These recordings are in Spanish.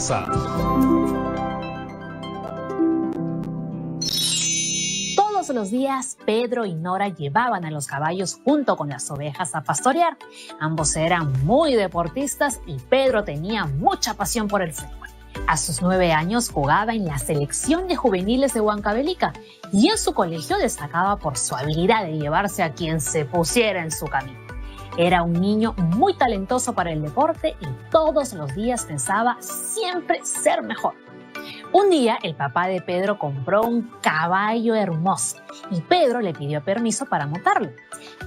casa. Todos los días, Pedro y Nora llevaban a los caballos junto con las ovejas a pastorear. Ambos eran muy deportistas y Pedro tenía mucha pasión por el fútbol. A sus 9 años jugaba en la selección de juveniles de Huancavelica y en su colegio destacaba por su habilidad de llevarse a quien se pusiera en su camino. Era un niño muy talentoso para el deporte y todos los días pensaba siempre ser mejor. Un día, el papá de Pedro compró un caballo hermoso y Pedro le pidió permiso para montarlo.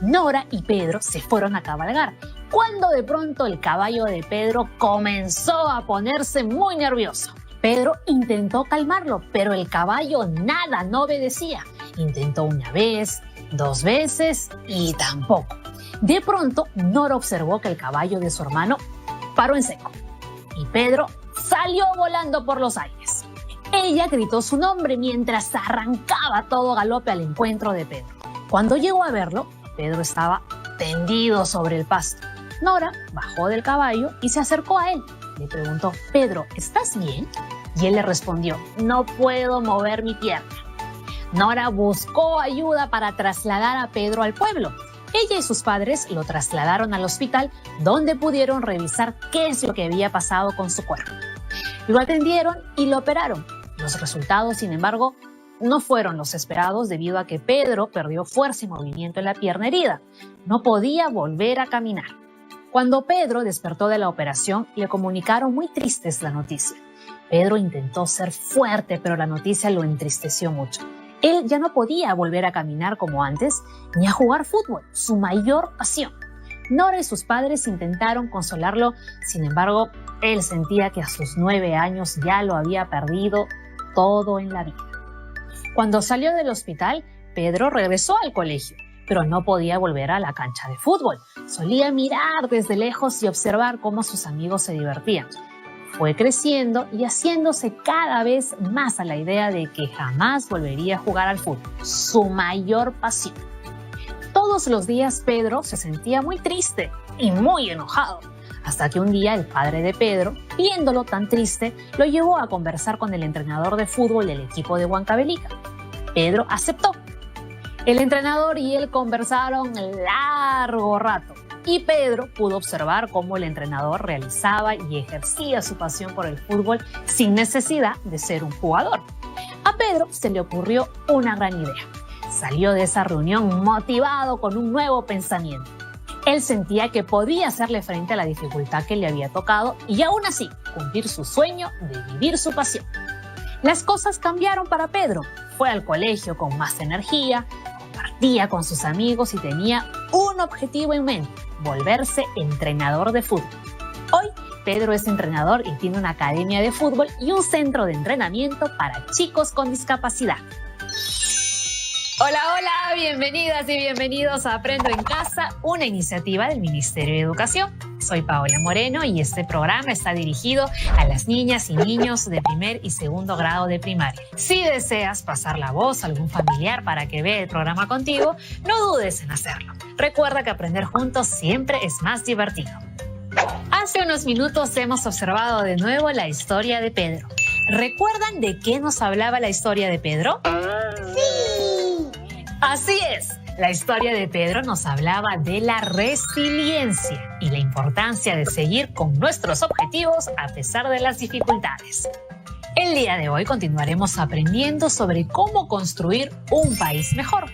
Nora y Pedro se fueron a cabalgar, cuando de pronto el caballo de Pedro comenzó a ponerse muy nervioso. Pedro intentó calmarlo, pero el caballo nada, no obedecía. Intentó una vez, 2 veces y tampoco. De pronto, Nora observó que el caballo de su hermano paró en seco y Pedro salió volando por los aires. Ella gritó su nombre mientras arrancaba a todo galope al encuentro de Pedro. Cuando llegó a verlo, Pedro estaba tendido sobre el pasto. Nora bajó del caballo y se acercó a él. Le preguntó: «Pedro, ¿estás bien?». Y él le respondió: «No puedo mover mi pierna». Nora buscó ayuda para trasladar a Pedro al pueblo. Ella y sus padres lo trasladaron al hospital, donde pudieron revisar qué es lo que había pasado con su cuerpo. Lo atendieron y lo operaron. Los resultados, sin embargo, no fueron los esperados debido a que Pedro perdió fuerza y movimiento en la pierna herida. No podía volver a caminar. Cuando Pedro despertó de la operación, le comunicaron muy tristes la noticia. Pedro intentó ser fuerte, pero la noticia lo entristeció mucho. Él ya no podía volver a caminar como antes, ni a jugar fútbol, su mayor pasión. Nora y sus padres intentaron consolarlo, sin embargo, él sentía que a sus 9 años ya lo había perdido todo en la vida. Cuando salió del hospital, Pedro regresó al colegio, pero no podía volver a la cancha de fútbol. Solía mirar desde lejos y observar cómo sus amigos se divertían. Fue creciendo y haciéndose cada vez más a la idea de que jamás volvería a jugar al fútbol, su mayor pasión. Todos los días Pedro se sentía muy triste y muy enojado, hasta que un día el padre de Pedro, viéndolo tan triste, lo llevó a conversar con el entrenador de fútbol del equipo de Huancavelica. Pedro aceptó. El entrenador y él conversaron largo rato y Pedro pudo observar cómo el entrenador realizaba y ejercía su pasión por el fútbol sin necesidad de ser un jugador. A Pedro se le ocurrió una gran idea. Salió de esa reunión motivado con un nuevo pensamiento. Él sentía que podía hacerle frente a la dificultad que le había tocado y aún así cumplir su sueño de vivir su pasión. Las cosas cambiaron para Pedro. Fue al colegio con más energía, compartía con sus amigos y tenía un objetivo en mente: volverse entrenador de fútbol. Hoy, Pedro es entrenador y tiene una academia de fútbol y un centro de entrenamiento para chicos con discapacidad. Hola, hola, bienvenidas y bienvenidos a Aprendo en Casa, una iniciativa del Ministerio de Educación. Soy Paola Moreno y este programa está dirigido a las niñas y niños de 1er y 2º grado de primaria. Si deseas pasar la voz a algún familiar para que vea el programa contigo, no dudes en hacerlo. Recuerda que aprender juntos siempre es más divertido. Hace unos minutos hemos observado de nuevo la historia de Pedro. ¿Recuerdan de qué nos hablaba la historia de Pedro? ¡Sí! Así es. La historia de Pedro nos hablaba de la resiliencia y la importancia de seguir con nuestros objetivos a pesar de las dificultades. El día de hoy continuaremos aprendiendo sobre cómo construir un país mejor.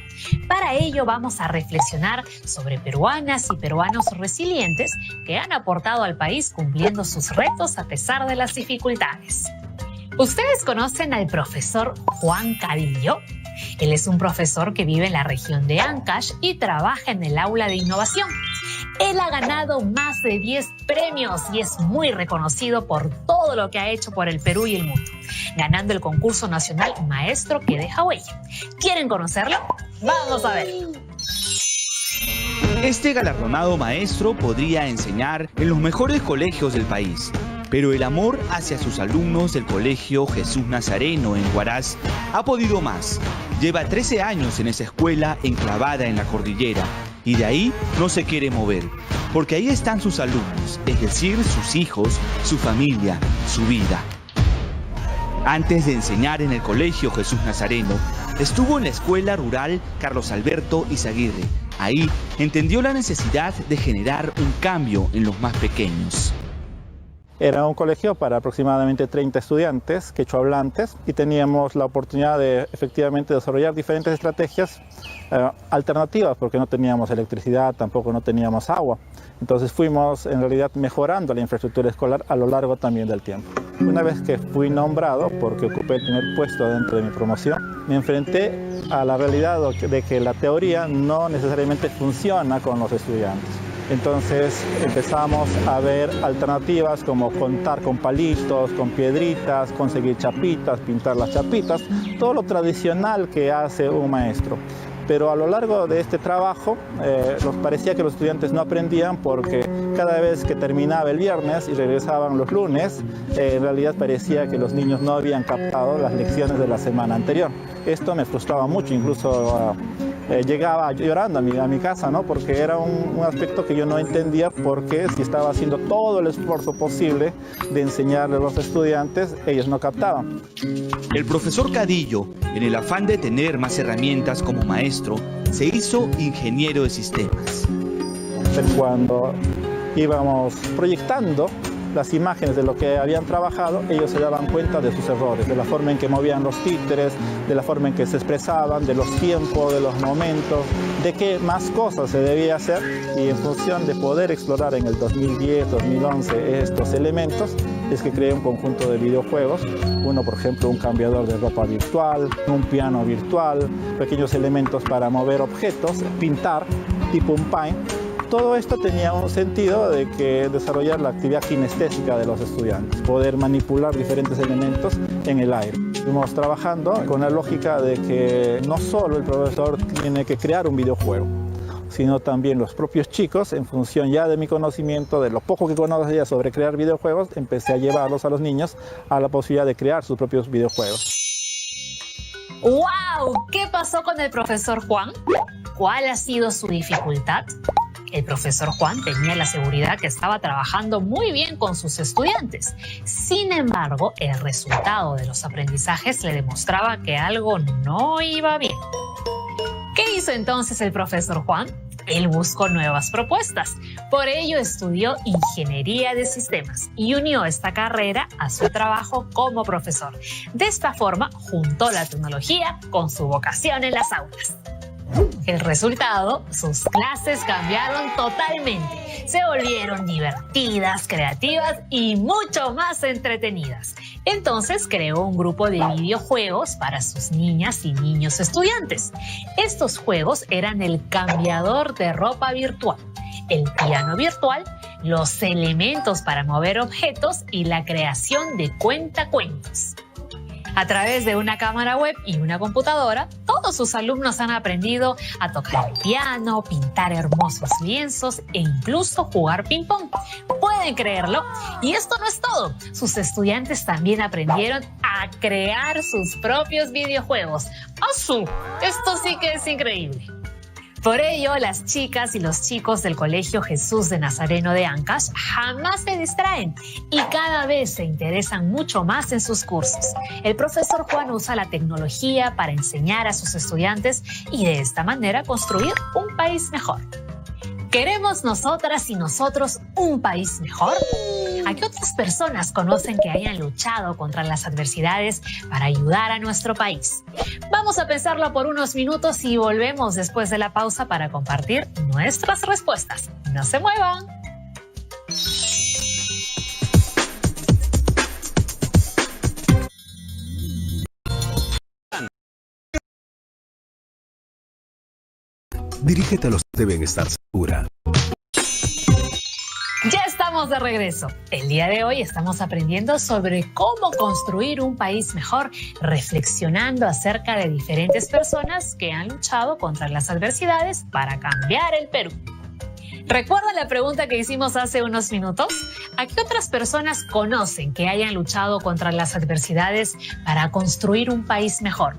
Para ello vamos a reflexionar sobre peruanas y peruanos resilientes que han aportado al país cumpliendo sus retos a pesar de las dificultades. ¿Ustedes conocen al profesor Juan Cadillo? Él es un profesor que vive en la región de Ancash y trabaja en el aula de innovación. Él ha ganado más de 10 premios y es muy reconocido por todo lo que ha hecho por el Perú y el mundo, ganando el concurso nacional Maestro que deja huella. ¿Quieren conocerlo? ¡Vamos a ver! Este galardonado maestro podría enseñar en los mejores colegios del país, pero el amor hacia sus alumnos del Colegio Jesús Nazareno en Huaraz ha podido más. Lleva 13 años en esa escuela enclavada en la cordillera y de ahí no se quiere mover, porque ahí están sus alumnos, es decir, sus hijos, su familia, su vida. Antes de enseñar en el Colegio Jesús Nazareno, estuvo en la Escuela Rural Carlos Alberto Izaguirre. Ahí entendió la necesidad de generar un cambio en los más pequeños. Era un colegio para aproximadamente 30 estudiantes quechohablantes y teníamos la oportunidad de efectivamente desarrollar diferentes estrategias alternativas, porque no teníamos electricidad, tampoco no teníamos agua. Entonces fuimos en realidad mejorando la infraestructura escolar a lo largo también del tiempo. Una vez que fui nombrado, porque ocupé el primer puesto dentro de mi promoción, me enfrenté a la realidad de que la teoría no necesariamente funciona con los estudiantes. Entonces empezamos a ver alternativas como contar con palitos, con piedritas, conseguir chapitas, pintar las chapitas, todo lo tradicional que hace un maestro. Pero a lo largo de este trabajo nos parecía que los estudiantes no aprendían, porque cada vez que terminaba el viernes y regresaban los lunes, en realidad parecía que los niños no habían captado las lecciones de la semana anterior. Esto me frustraba mucho, incluso llegaba llorando a mi casa, ¿no? Porque era un aspecto que yo no entendía, porque si estaba haciendo todo el esfuerzo posible de enseñarle a los estudiantes, ellos no captaban. El profesor Cadillo, en el afán de tener más herramientas como maestro, se hizo ingeniero de sistemas. Cuando íbamos proyectando las imágenes de lo que habían trabajado, ellos se daban cuenta de sus errores, de la forma en que movían los títeres, de la forma en que se expresaban, de los tiempos, de los momentos, de qué más cosas se debía hacer, y en función de poder explorar en el 2010, 2011 estos elementos, es que creé un conjunto de videojuegos. Uno, por ejemplo, un cambiador de ropa virtual, un piano virtual, pequeños elementos para mover objetos, pintar, tipo un paint. Todo esto tenía un sentido de que desarrollar la actividad kinestésica de los estudiantes, poder manipular diferentes elementos en el aire. Fuimos trabajando con la lógica de que no solo el profesor tiene que crear un videojuego, sino también los propios chicos, en función ya de mi conocimiento, de lo poco que conocía sobre crear videojuegos, empecé a llevarlos a los niños a la posibilidad de crear sus propios videojuegos. ¡Wow! ¿Qué pasó con el profesor Juan? ¿Cuál ha sido su dificultad? El profesor Juan tenía la seguridad que estaba trabajando muy bien con sus estudiantes. Sin embargo, el resultado de los aprendizajes le demostraba que algo no iba bien. ¿Qué hizo entonces el profesor Juan? Él buscó nuevas propuestas. Por ello estudió Ingeniería de Sistemas y unió esta carrera a su trabajo como profesor. De esta forma, juntó la tecnología con su vocación en las aulas. El resultado, sus clases cambiaron totalmente. Se volvieron divertidas, creativas y mucho más entretenidas. Entonces creó un grupo de videojuegos para sus niñas y niños estudiantes. Estos juegos eran el cambiador de ropa virtual, el piano virtual, los elementos para mover objetos y la creación de cuentacuentos. A través de una cámara web y una computadora, todos sus alumnos han aprendido a tocar el piano, pintar hermosos lienzos e incluso jugar ping-pong. ¿Pueden creerlo? Y esto no es todo. Sus estudiantes también aprendieron a crear sus propios videojuegos. ¡Asu! Esto sí que es increíble. Por ello, las chicas y los chicos del Colegio Jesús de Nazareno de Ancash jamás se distraen y cada vez se interesan mucho más en sus cursos. El profesor Juan usa la tecnología para enseñar a sus estudiantes y de esta manera construir un país mejor. ¿Queremos nosotras y nosotros un país mejor? ¿A qué otras personas conocen que hayan luchado contra las adversidades para ayudar a nuestro país? Vamos a pensarlo por unos minutos y volvemos después de la pausa para compartir nuestras respuestas. ¡No se muevan! Dirígete a los que deben estar segura. Ya estamos de regreso. El día de hoy estamos aprendiendo sobre cómo construir un país mejor, reflexionando acerca de diferentes personas que han luchado contra las adversidades para cambiar el Perú. ¿Recuerda la pregunta que hicimos hace unos minutos? ¿A qué otras personas conocen que hayan luchado contra las adversidades para construir un país mejor?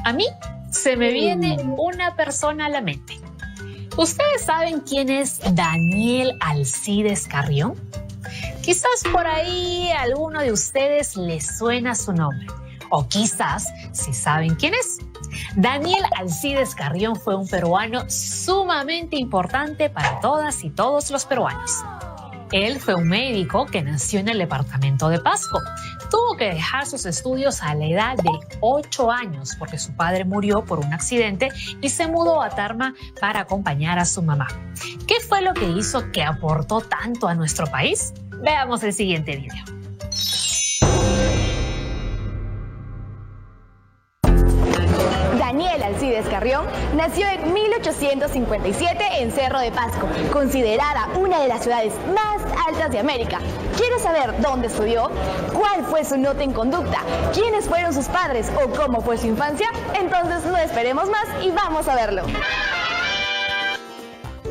A mí se me viene una persona a la mente. ¿Ustedes saben quién es Daniel Alcides Carrión? Quizás por ahí a alguno de ustedes les suena su nombre. O quizás si saben quién es. Daniel Alcides Carrión fue un peruano sumamente importante para todas y todos los peruanos. Él fue un médico que nació en el departamento de Pasco. Tuvo que dejar sus estudios a la edad de 8 años porque su padre murió por un accidente y se mudó a Tarma para acompañar a su mamá. ¿Qué fue lo que hizo que aportó tanto a nuestro país? Veamos el siguiente video. Daniel Alcides Carrión nació en 1857 en Cerro de Pasco, considerada una de las ciudades más altas de América. ¿Quieres saber dónde estudió? ¿Cuál fue su nota en conducta? ¿Quiénes fueron sus padres o cómo fue su infancia? Entonces no esperemos más y vamos a verlo.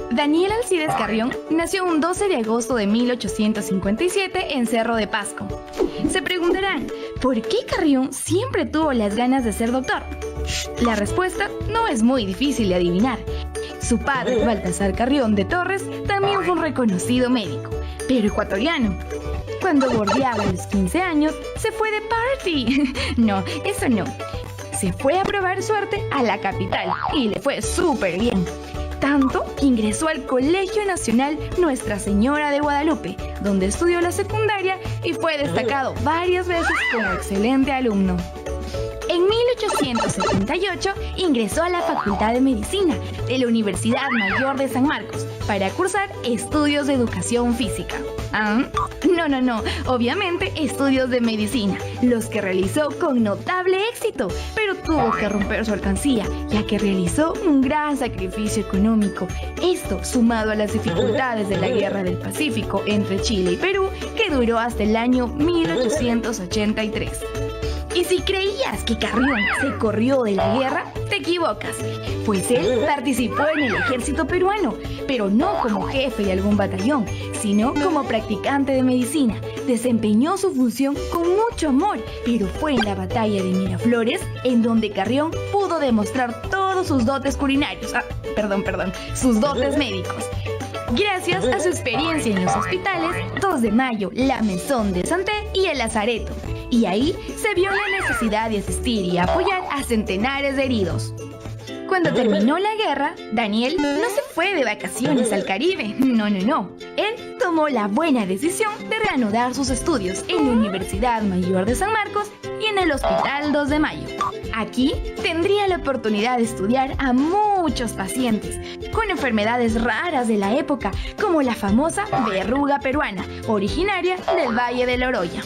Daniel Alcides Carrión nació un 12 de agosto de 1857 en Cerro de Pasco. Se preguntarán, ¿por qué Carrión siempre tuvo las ganas de ser doctor? La respuesta no es muy difícil de adivinar. Su padre, Baltasar Carrión de Torres, también fue un reconocido médico, pero ecuatoriano. Cuando bordeaba los 15 años, se fue de party. No, eso no. Se fue a probar suerte a la capital y le fue súper bien. Tanto que ingresó al Colegio Nacional Nuestra Señora de Guadalupe, donde estudió la secundaria y fue destacado varias veces como excelente alumno. En 1878 ingresó a la Facultad de Medicina de la Universidad Mayor de San Marcos para cursar estudios de educación física. ¿Ah? No, obviamente estudios de medicina, los que realizó con notable éxito, pero tuvo que romper su alcancía, ya que realizó un gran sacrificio económico. Esto sumado a las dificultades de la Guerra del Pacífico entre Chile y Perú, que duró hasta el año 1883. Y si creías que Carrión se corrió de la guerra, te equivocas, pues él participó en el ejército peruano, pero no como jefe de algún batallón, sino como practicante de medicina. Desempeñó su función con mucho amor, pero fue en la batalla de Miraflores en donde Carrión pudo demostrar todos sus dotes culinarios, sus dotes médicos. Gracias a su experiencia en los hospitales 2 de Mayo, la Maison de Santé y el Lazareto. Y ahí se vio la necesidad de asistir y apoyar a centenares de heridos. Cuando terminó la guerra, Daniel no se fue de vacaciones al Caribe. No. Él tomó la buena decisión de reanudar sus estudios en la Universidad Mayor de San Marcos y en el Hospital 2 de Mayo. Aquí tendría la oportunidad de estudiar a muchos pacientes con enfermedades raras de la época, como la famosa verruga peruana, originaria del Valle de la Oroya.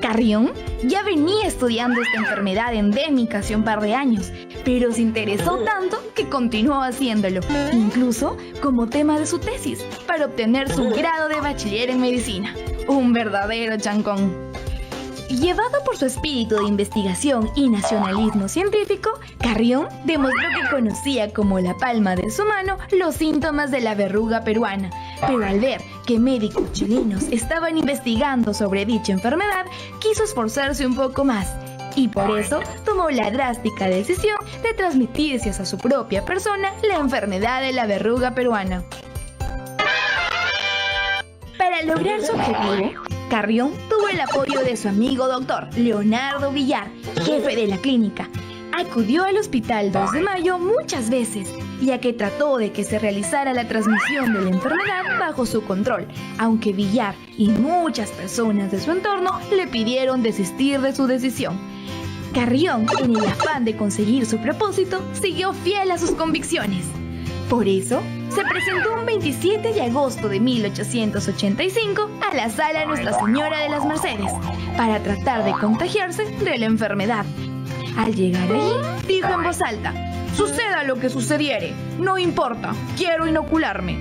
Carrión ya venía estudiando esta enfermedad endémica hace un par de años, pero se interesó tanto que continuó haciéndolo, incluso como tema de su tesis, para obtener su grado de bachiller en medicina. Un verdadero chancón. Llevado por su espíritu de investigación y nacionalismo científico, Carrión demostró que conocía como la palma de su mano los síntomas de la verruga peruana, pero al ver que médicos chilenos estaban investigando sobre dicha enfermedad, quiso esforzarse un poco más, y por eso tomó la drástica decisión de transmitirse a su propia persona la enfermedad de la verruga peruana. Para lograr su objetivo, Carrión tuvo el apoyo de su amigo doctor Leonardo Villar, jefe de la clínica. Acudió al Hospital 2 de Mayo muchas veces, ya que trató de que se realizara la transmisión de la enfermedad bajo su control, aunque Villar y muchas personas de su entorno le pidieron desistir de su decisión. Carrión, en el afán de conseguir su propósito, siguió fiel a sus convicciones. Por eso, se presentó un 27 de agosto de 1885 a la sala Nuestra Señora de las Mercedes para tratar de contagiarse de la enfermedad. Al llegar allí, dijo en voz alta: «Suceda lo que sucediere, no importa, quiero inocularme».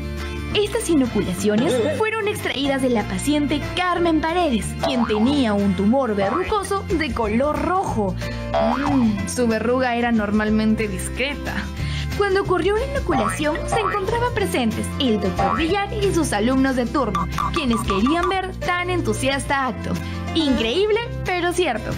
Estas inoculaciones fueron extraídas de la paciente Carmen Paredes, quien tenía un tumor verrucoso de color rojo. Su verruga era normalmente discreta. Cuando ocurrió la inoculación, se encontraban presentes el doctor Villar y sus alumnos de turno, quienes querían ver tan entusiasta acto. Increíble, pero cierto.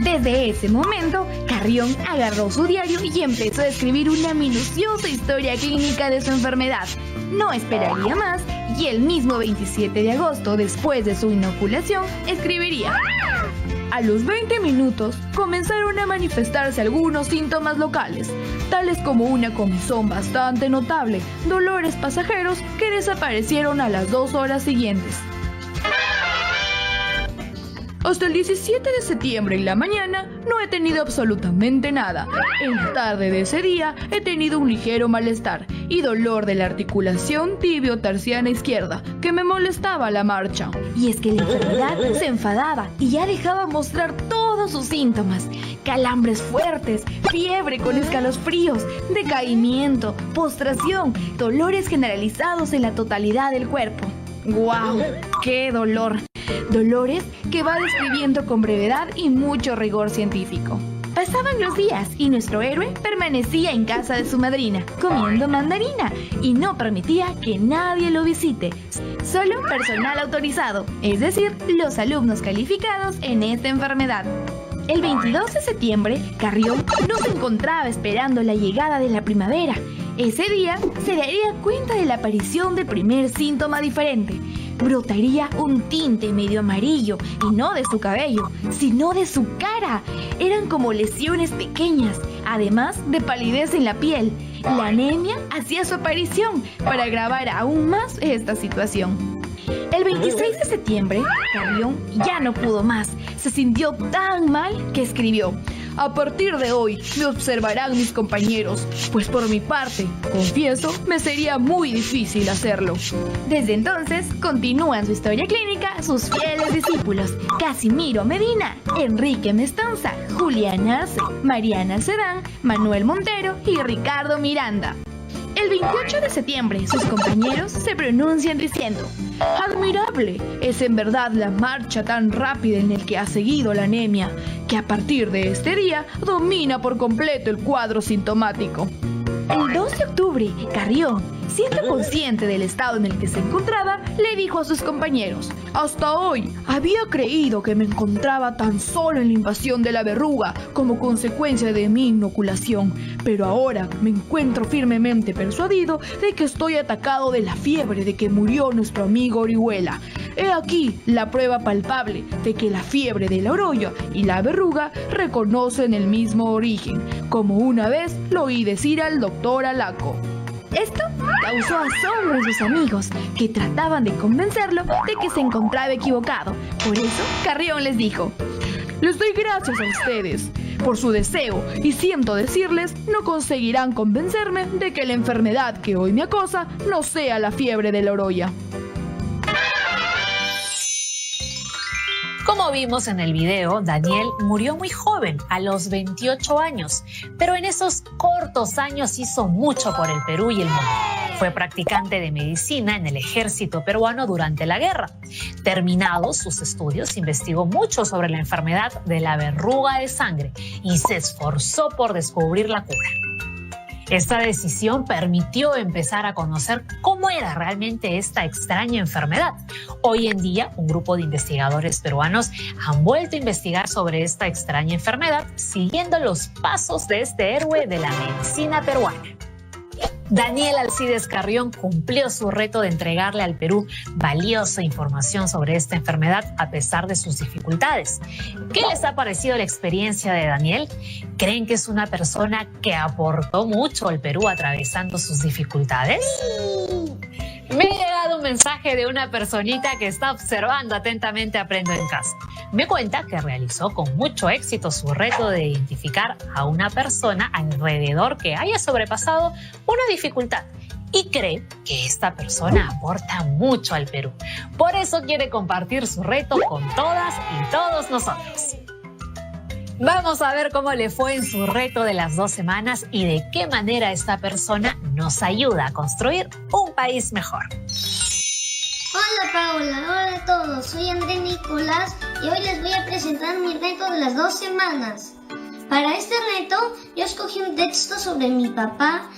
Desde ese momento, Carrión agarró su diario y empezó a escribir una minuciosa historia clínica de su enfermedad. No esperaría más y el mismo 27 de agosto, después de su inoculación, escribiría: a los 20 minutos comenzaron a manifestarse algunos síntomas locales, tales como una comezón bastante notable, dolores pasajeros que desaparecieron a las 2 horas siguientes. Hasta el 17 de septiembre en la mañana no he tenido absolutamente nada. En la tarde de ese día he tenido un ligero malestar y dolor de la articulación tibio-tarsiana izquierda que me molestaba la marcha. Y es que la enfermedad se enfadaba y ya dejaba mostrar todos sus síntomas: calambres fuertes, fiebre con escalofríos, decaimiento, postración, dolores generalizados en la totalidad del cuerpo. ¡Guau! ¡Qué dolor! Dolores que va describiendo con brevedad y mucho rigor científico. Pasaban los días y nuestro héroe permanecía en casa de su madrina, comiendo mandarina, y no permitía que nadie lo visite. Solo personal autorizado, es decir, los alumnos calificados en esta enfermedad. El 22 de septiembre, Carrión no se encontraba esperando la llegada de la primavera. Ese día se daría cuenta de la aparición del primer síntoma diferente. Brotaría un tinte medio amarillo, y no de su cabello, sino de su cara. Eran como lesiones pequeñas, además de palidez en la piel. La anemia hacía su aparición para agravar aún más esta situación. El 26 de septiembre, Carrión ya no pudo más. Se sintió tan mal que escribió: a partir de hoy me observarán mis compañeros, pues por mi parte, confieso, me sería muy difícil hacerlo. Desde entonces, continúan su historia clínica sus fieles discípulos: Casimiro Medina, Enrique Mestanza, Julián Arce, Mariana Alcedán, Manuel Montero y Ricardo Miranda. El 28 de septiembre, sus compañeros se pronuncian diciendo: admirable es en verdad la marcha tan rápida en el que ha seguido la anemia, que a partir de este día domina por completo el cuadro sintomático. El 2 de octubre, Carrión, siendo consciente del estado en el que se encontraba, le dijo a sus compañeros: hasta hoy había creído que me encontraba tan solo en la invasión de la verruga como consecuencia de mi inoculación, pero ahora me encuentro firmemente persuadido de que estoy atacado de la fiebre de que murió nuestro amigo Orihuela. He aquí la prueba palpable de que la fiebre de la orolla y la verruga reconocen el mismo origen, como una vez lo oí decir al doctor Alaco. Esto causó asombro en sus amigos, que trataban de convencerlo de que se encontraba equivocado. Por eso, Carrión les dijo: les doy gracias a ustedes por su deseo, y siento decirles, no conseguirán convencerme de que la enfermedad que hoy me acosa no sea la fiebre de la orolla. Como vimos en el video, Daniel murió muy joven, a los 28 años, pero en esos cortos años hizo mucho por el Perú y el mundo. Fue practicante de medicina en el ejército peruano durante la guerra. Terminados sus estudios, investigó mucho sobre la enfermedad de la verruga de sangre y se esforzó por descubrir la cura. Esta decisión permitió empezar a conocer cómo era realmente esta extraña enfermedad. Hoy en día, un grupo de investigadores peruanos han vuelto a investigar sobre esta extraña enfermedad, siguiendo los pasos de este héroe de la medicina peruana. Daniel Alcides Carrión cumplió su reto de entregarle al Perú valiosa información sobre esta enfermedad a pesar de sus dificultades. ¿Qué les ha parecido la experiencia de Daniel? ¿Creen que es una persona que aportó mucho al Perú atravesando sus dificultades? Me ha llegado un mensaje de una personita que está observando atentamente Aprendo en Casa. Me cuenta que realizó con mucho éxito su reto de identificar a una persona alrededor que haya sobrepasado una dificultad y cree que esta persona aporta mucho al Perú. Por eso quiere compartir su reto con todas y todos nosotros. Vamos a ver cómo le fue en su reto de las 2 semanas y de qué manera esta persona nos ayuda a construir un país mejor. Hola Paola, hola a todos, soy André Nicolás y hoy les voy a presentar mi reto de las 2 semanas. Para este reto yo escogí un texto sobre mi papá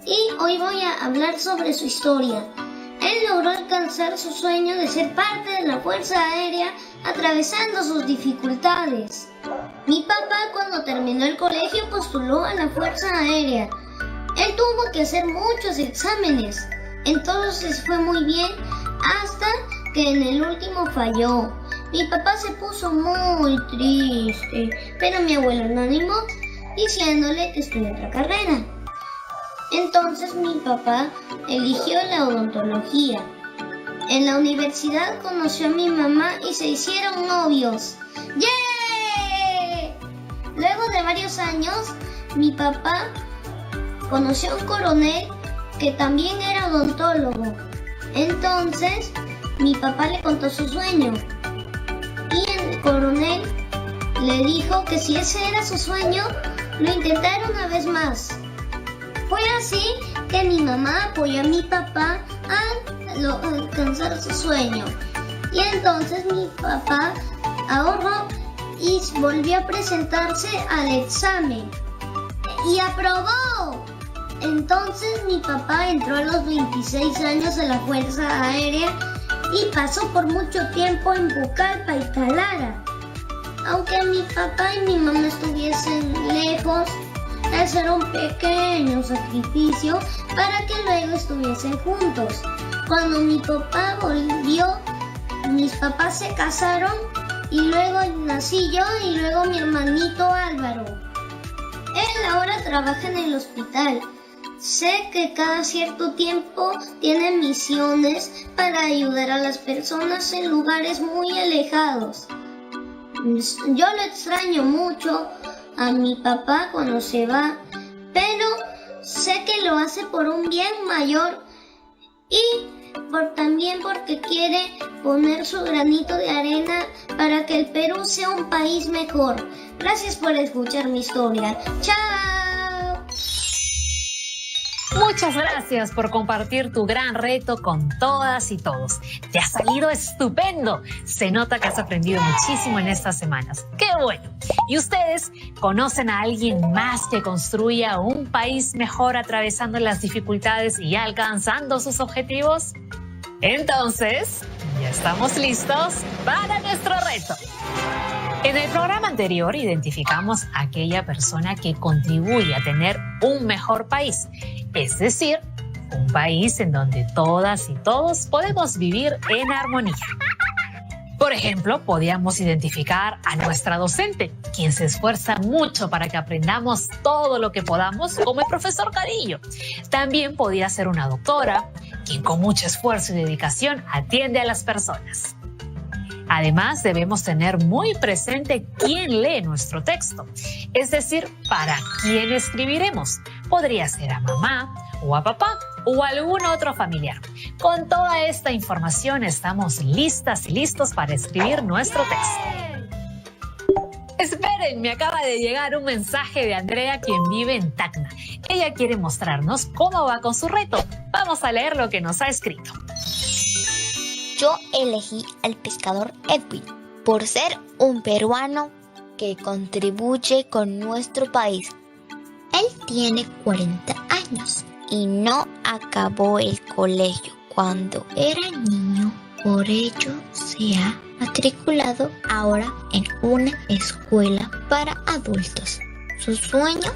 y hoy voy a hablar sobre su historia. Él logró alcanzar su sueño de ser parte de la Fuerza Aérea atravesando sus dificultades. Mi papá cuando terminó el colegio postuló a la Fuerza Aérea. Él tuvo que hacer muchos exámenes, entonces fue muy bien hasta que en el último falló. Mi papá se puso muy triste, pero mi abuelo lo animó diciéndole que estudió otra carrera. Entonces mi papá eligió la odontología. En la universidad conoció a mi mamá y se hicieron novios. ¡Yeah! Luego de varios años, mi papá conoció a un coronel que también era odontólogo. Entonces, mi papá le contó su sueño. Y el coronel le dijo que si ese era su sueño, lo intentara una vez más. Fue así que mi mamá apoyó a mi papá a alcanzar su sueño. Y entonces mi papá ahorró y volvió a presentarse al examen. ¡Y aprobó! Entonces mi papá entró a los 26 años a la Fuerza Aérea y pasó por mucho tiempo en Pucallpa y Talara. Aunque mi papá y mi mamá estuviesen lejos, ese era un pequeño sacrificio para que luego estuviesen juntos. Cuando mi papá volvió, mis papás se casaron y luego nací yo y luego mi hermanito Álvaro. Él ahora trabaja en el hospital. Sé que cada cierto tiempo tiene misiones para ayudar a las personas en lugares muy alejados. Yo lo extraño mucho a mi papá cuando se va, pero sé que lo hace por un bien mayor y también porque quiere poner su granito de arena para que el Perú sea un país mejor. Gracias por escuchar mi historia. ¡Chao! Muchas gracias por compartir tu gran reto con todas y todos. Te ha salido estupendo. Se nota que has aprendido muchísimo en estas semanas. ¡Qué bueno! ¿Y ustedes conocen a alguien más que construya un país mejor atravesando las dificultades y alcanzando sus objetivos? Entonces, ya estamos listos para nuestro reto. En el programa anterior identificamos a aquella persona que contribuye a tener un mejor país, es decir, un país en donde todas y todos podemos vivir en armonía. Por ejemplo, podíamos identificar a nuestra docente, quien se esfuerza mucho para que aprendamos todo lo que podamos, como el profesor Cadillo. También podía ser una doctora, quien con mucho esfuerzo y dedicación atiende a las personas. Además, debemos tener muy presente quién lee nuestro texto, es decir, para quién escribiremos. Podría ser a mamá o a papá o a algún otro familiar. Con toda esta información estamos listas y listos para escribir nuestro texto. Esperen, me acaba de llegar un mensaje de Andrea, quien vive en Tacna. Ella quiere mostrarnos cómo va con su reto. Vamos a leer lo que nos ha escrito. Yo elegí al pescador Edwin por ser un peruano que contribuye con nuestro país. Él tiene 40 años y no acabó el colegio cuando era niño. Por ello se ha matriculado ahora en una escuela para adultos. Su sueño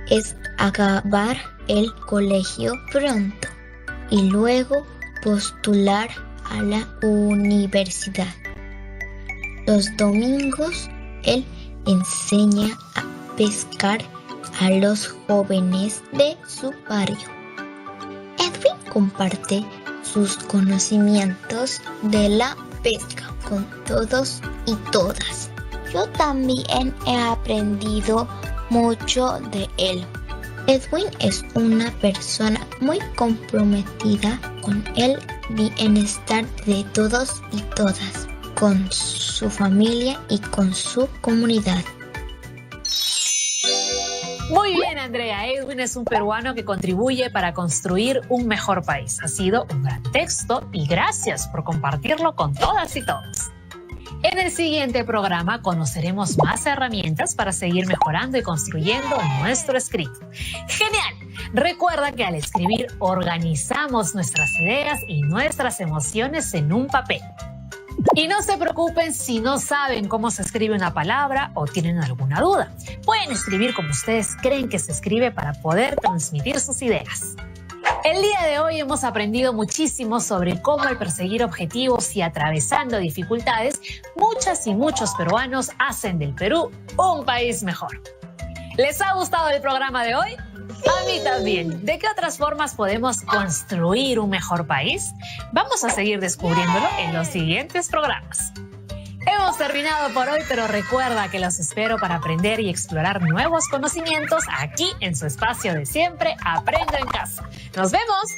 es acabar el colegio pronto y luego postular a la universidad. Los domingos él enseña a pescar a los jóvenes de su barrio. Edwin comparte sus conocimientos de la pesca con todos y todas. Yo también he aprendido mucho de él. Edwin es una persona muy comprometida con el bienestar de todos y todas, con su familia y con su comunidad. Muy bien, Andrea. Edwin es un peruano que contribuye para construir un mejor país. Ha sido un gran texto y gracias por compartirlo con todas y todos. En el siguiente programa conoceremos más herramientas para seguir mejorando y construyendo nuestro escrito. ¡Genial! Recuerda que al escribir organizamos nuestras ideas y nuestras emociones en un papel. Y no se preocupen si no saben cómo se escribe una palabra o tienen alguna duda. Pueden escribir como ustedes creen que se escribe para poder transmitir sus ideas. El día de hoy hemos aprendido muchísimo sobre cómo al perseguir objetivos y atravesando dificultades, muchas y muchos peruanos hacen del Perú un país mejor. ¿Les ha gustado el programa de hoy? A mí también. ¿De qué otras formas podemos construir un mejor país? Vamos a seguir descubriéndolo en los siguientes programas. Hemos terminado por hoy, pero recuerda que los espero para aprender y explorar nuevos conocimientos aquí en su espacio de siempre, Aprendo en Casa. ¡Nos vemos!